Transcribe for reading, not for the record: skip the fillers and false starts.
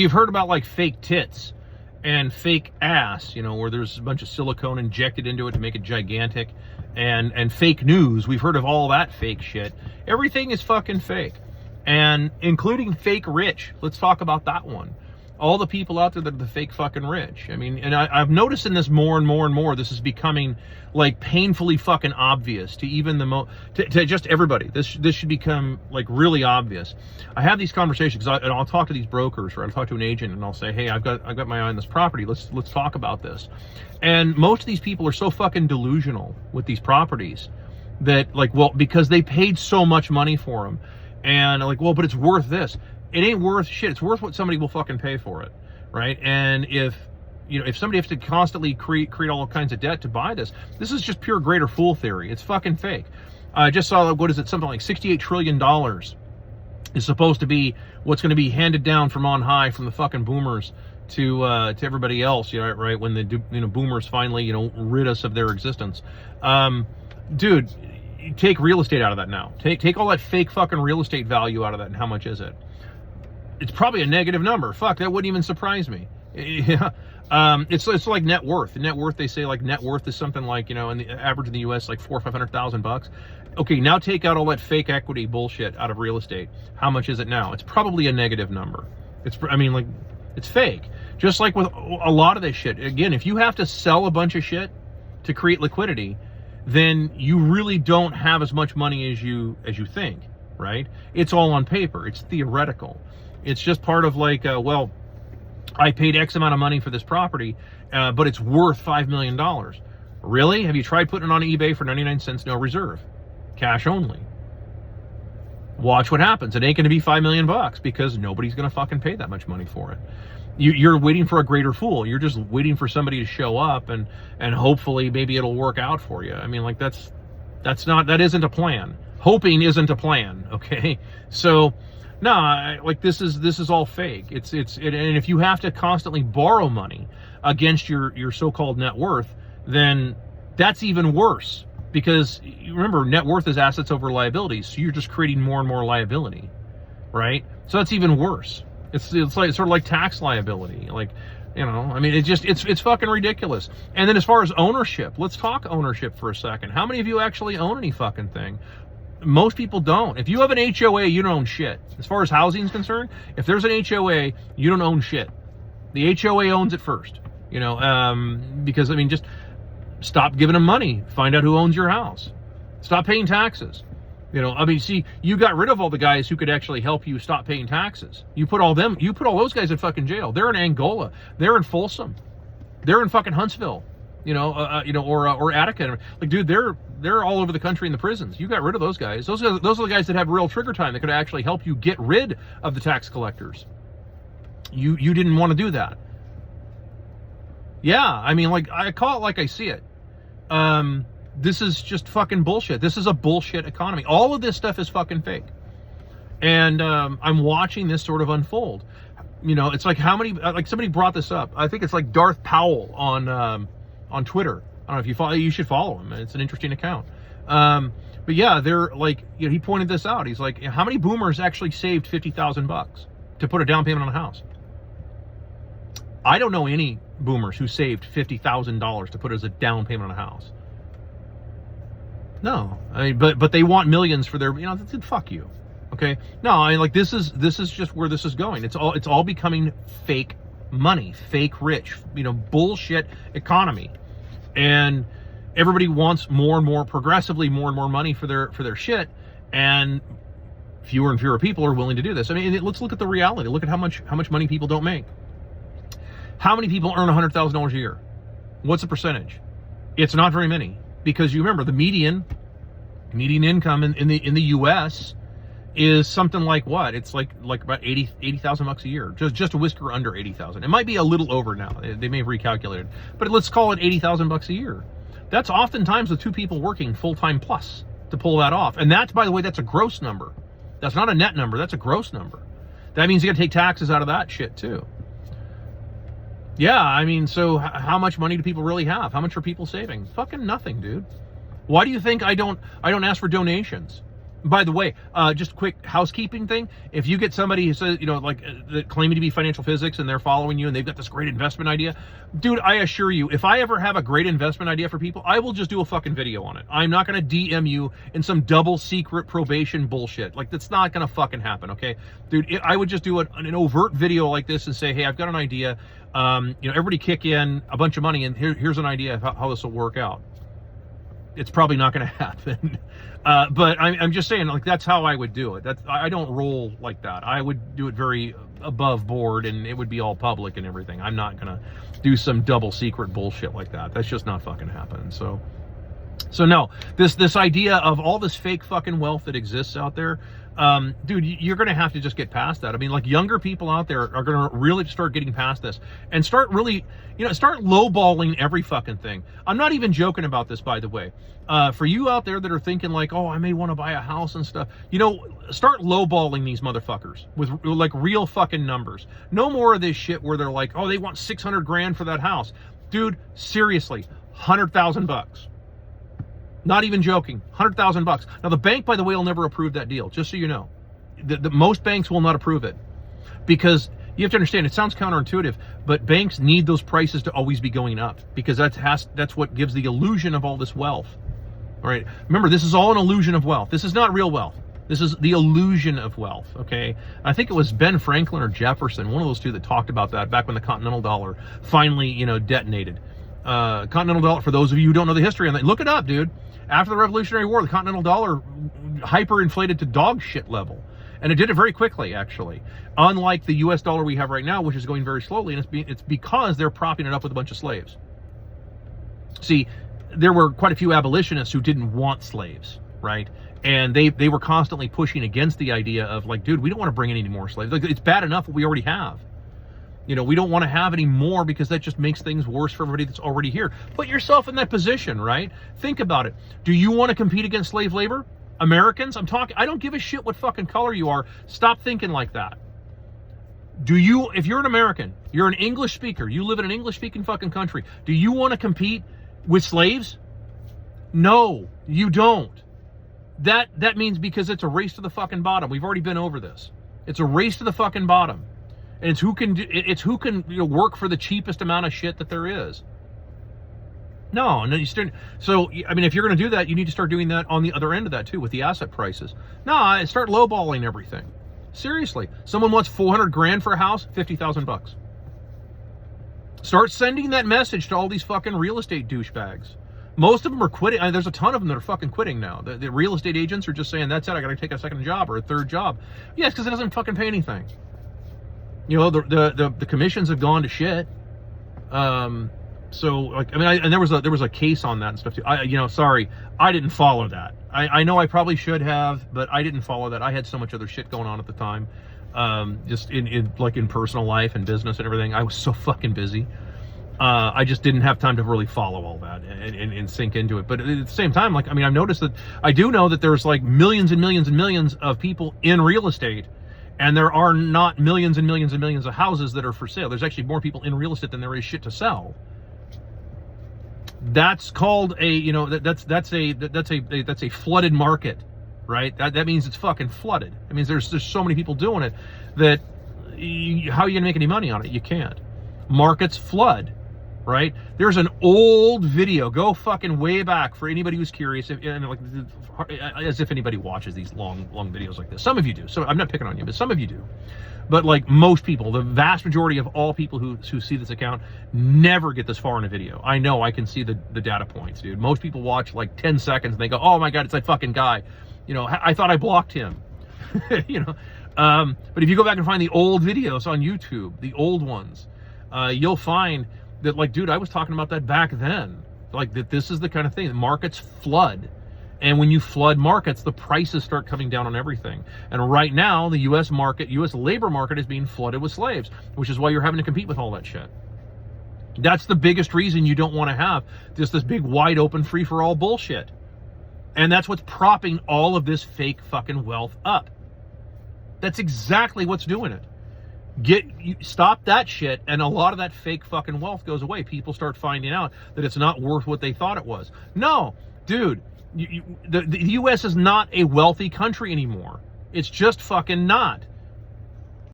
You've heard about like fake tits and fake ass, you know, where there's a bunch of silicone injected into it to make it gigantic, and fake news. We've heard of all that fake shit. Everything is fucking fake, and including fake rich. Let's talk about that one. All the people out there that are the fake fucking rich. I mean, and I've noticed in this more and more and more, this is becoming like painfully fucking obvious to even the to just everybody. This should become like really obvious. I have these conversations and I'll talk to these brokers, or I'll talk to an agent and I'll say, hey, I've got my eye on this property. Let's talk about this. And most of these people are so fucking delusional with these properties that like, well, because they paid so much money for them, and like, well, but it's worth this. It ain't worth shit. It's worth what somebody will fucking pay for it, right? And if somebody has to constantly create all kinds of debt to buy this is just pure greater fool theory. It's fucking fake. I just saw, what is it, something like $68 trillion is supposed to be what's going to be handed down from on high from the fucking boomers to everybody else, you know, right? When the boomers finally, you know, rid us of their existence. Dude, take real estate out of that now. Take all that fake fucking real estate value out of that, and how much is it? It's probably a negative number. Fuck, that wouldn't even surprise me. Yeah. It's like net worth. Net worth, they say like net worth is something like, you know, in the average in the US, like $400,000 or $500,000. Okay, now take out all that fake equity bullshit out of real estate. How much is it now? It's probably a negative number. It's fake. Just like with a lot of this shit. Again, if you have to sell a bunch of shit to create liquidity, then you really don't have as much money as you think, right? It's all on paper. It's theoretical. It's just part of like, well, I paid X amount of money for this property, but it's worth $5 million. Really? Have you tried putting it on eBay for 99 cents, no reserve? Cash only. Watch what happens. It ain't going to be $5 million because nobody's going to fucking pay that much money for it. You're waiting for a greater fool. You're just waiting for somebody to show up and hopefully maybe it'll work out for you. I mean, like that isn't a plan. Hoping isn't a plan. Okay. So, no, like this is all fake. And if you have to constantly borrow money against your so-called net worth, then that's even worse, because remember, net worth is assets over liabilities. So you're just creating more and more liability, right? So that's even worse. It's like sort of like tax liability. Like, you know, I mean, it's fucking ridiculous. And then as far as ownership, let's talk ownership for a second. How many of you actually own any fucking thing? Most people don't. If you have an HOA, you don't own shit. As far as housing is concerned, if there's an HOA, you don't own shit. The HOA owns it first, you know, because, I mean, just stop giving them money. Find out who owns your house. Stop paying taxes. You know, I mean, see, you got rid of all the guys who could actually help you stop paying taxes. You put all those guys in fucking jail. They're in Angola. They're in Folsom. They're in fucking Huntsville. Or Attica. Like, dude, they're all over the country in the prisons. You got rid of those guys. Those are the guys that have real trigger time that could actually help you get rid of the tax collectors. You didn't want to do that. Yeah, I mean, like, I call it like I see it. This is just fucking bullshit. This is a bullshit economy. All of this stuff is fucking fake. And I'm watching this sort of unfold. You know, it's like how many, like somebody brought this up. I think it's like Darth Powell on Twitter. I don't know if you follow, you should follow him. It's an interesting account. But yeah, they're like, you know, he pointed this out. He's like, how many boomers actually saved $50,000 to put a down payment on a house? I don't know any boomers who saved $50,000 to put as a down payment on a house. No, I mean, but they want millions for their, you know, fuck you. Okay. No, I mean, like, this is just where this is going. It's all becoming fake money, fake rich, you know, bullshit economy. And everybody wants more and more, progressively more and more money for their shit, and fewer and fewer people are willing to do this. I mean, let's look at the reality. Look at how much money people don't make. How many people earn $100,000 a year? What's the percentage? It's not very many, because you remember the median income in the U.S. is something like what? It's like about $80,000 a year, just a whisker under 80,000. It might be a little over now. They may have recalculated, but let's call it $80,000 a year. That's oftentimes with two people working full-time plus to pull that off. And that's, by the way, that's a gross number. That's not a net number. That's a gross number. That means you got to take taxes out of that shit too. Yeah, I mean, so how much money do people really have? How much are people saving? Fucking nothing, dude. Why do you think I don't ask for donations? By the way, just a quick housekeeping thing. If you get somebody who says, that claiming to be financial physics and they're following you and they've got this great investment idea, dude, I assure you, if I ever have a great investment idea for people, I will just do a fucking video on it. I'm not going to DM you in some double secret probation bullshit. Like, that's not going to fucking happen, okay? Dude, I would just do an overt video like this and say, hey, I've got an idea. Everybody kick in a bunch of money and here's an idea of how this will work out. It's probably not going to happen. But I'm just saying, like, that's how I would do it. I don't roll like that. I would do it very above board, and it would be all public and everything. I'm not going to do some double secret bullshit like that. That's just not fucking happening. So no, this idea of all this fake fucking wealth that exists out there, dude, you're going to have to just get past that. I mean, like, younger people out there are going to really start getting past this and start really, start lowballing every fucking thing. I'm not even joking about this, by the way. For you out there that are thinking like, oh, I may want to buy a house and stuff, start lowballing these motherfuckers with like real fucking numbers. No more of this shit where they're like, oh, they want 600 grand for that house. Dude, seriously, $100,000. Not even joking, $100,000. Now, the bank, by the way, will never approve that deal, just so you know. The most banks will not approve it because you have to understand, it sounds counterintuitive, but banks need those prices to always be going up because that's what gives the illusion of all this wealth. All right, remember, this is all an illusion of wealth. This is not real wealth. This is the illusion of wealth, okay? I think it was Ben Franklin or Jefferson, one of those two, that talked about that back when the Continental Dollar finally, detonated. Continental Dollar, for those of you who don't know the history on that, look it up, dude. After the Revolutionary War, the Continental Dollar hyperinflated to dog shit level. And it did it very quickly, actually. Unlike the US dollar we have right now, which is going very slowly, and it's because they're propping it up with a bunch of slaves. See, there were quite a few abolitionists who didn't want slaves, right? And they were constantly pushing against the idea of like, dude, we don't want to bring in any more slaves. Like, it's bad enough what we already have. We don't want to have any more because that just makes things worse for everybody that's already here. Put yourself in that position, right? Think about it. Do you want to compete against slave labor? Americans, I don't give a shit what fucking color you are. Stop thinking like that. If you're an American, you're an English speaker, you live in an English speaking fucking country, do you want to compete with slaves? No, you don't. That means because it's a race to the fucking bottom. We've already been over this. It's a race to the fucking bottom. And it's who can work for the cheapest amount of shit that there is. No, so I mean, if you're going to do that, you need to start doing that on the other end of that too, with the asset prices. No, start lowballing everything. Seriously, someone wants 400 grand for a house, $50,000. Start sending that message to all these fucking real estate douchebags. Most of them are quitting. There's a ton of them that are fucking quitting now. The real estate agents are just saying, that's it, I got to take a second job or a third job. Yes, because it doesn't fucking pay anything. The commissions have gone to shit. So like, I mean, and there was a case on that and stuff too. Sorry, I didn't follow that. I know I probably should have, but I didn't follow that. I had so much other shit going on at the time. Just in personal life and business and everything. I was so fucking busy. I just didn't have time to really follow all that and sink into it. But at the same time, like, I mean, I've noticed that I do know that there's like millions and millions and millions of people in real estate. And there are not millions and millions and millions of houses that are for sale. There's actually more people in real estate than there is shit to sell. That's called that's a flooded market, right? That means it's fucking flooded. It means there's so many people doing it that how are you gonna make any money on it? You can't. Markets flood, right? There's an old video. Go fucking way back for anybody who's curious. As if anybody watches these long videos like this. Some of you do. So I'm not picking on you, but some of you do. But like most people, the vast majority of all people who see this account never get this far in a video. I know, I can see the data points, dude. Most people watch like 10 seconds and they go, oh my God, it's that fucking guy. I thought I blocked him. But if you go back and find the old videos on YouTube, the old ones, you'll find that, like, dude, I was talking about that back then. Like, that this is the kind of thing. Markets flood. And when you flood markets, the prices start coming down on everything. And right now, the U.S. labor market is being flooded with slaves, which is why you're having to compete with all that shit. That's the biggest reason you don't want to have just this big, wide open, free-for-all bullshit. And that's what's propping all of this fake fucking wealth up. That's exactly what's doing it. Stop that shit, and a lot of that fake fucking wealth goes away. People start finding out that it's not worth what they thought it was. No, Dude, the U.S. is not a wealthy country anymore. It's just fucking not.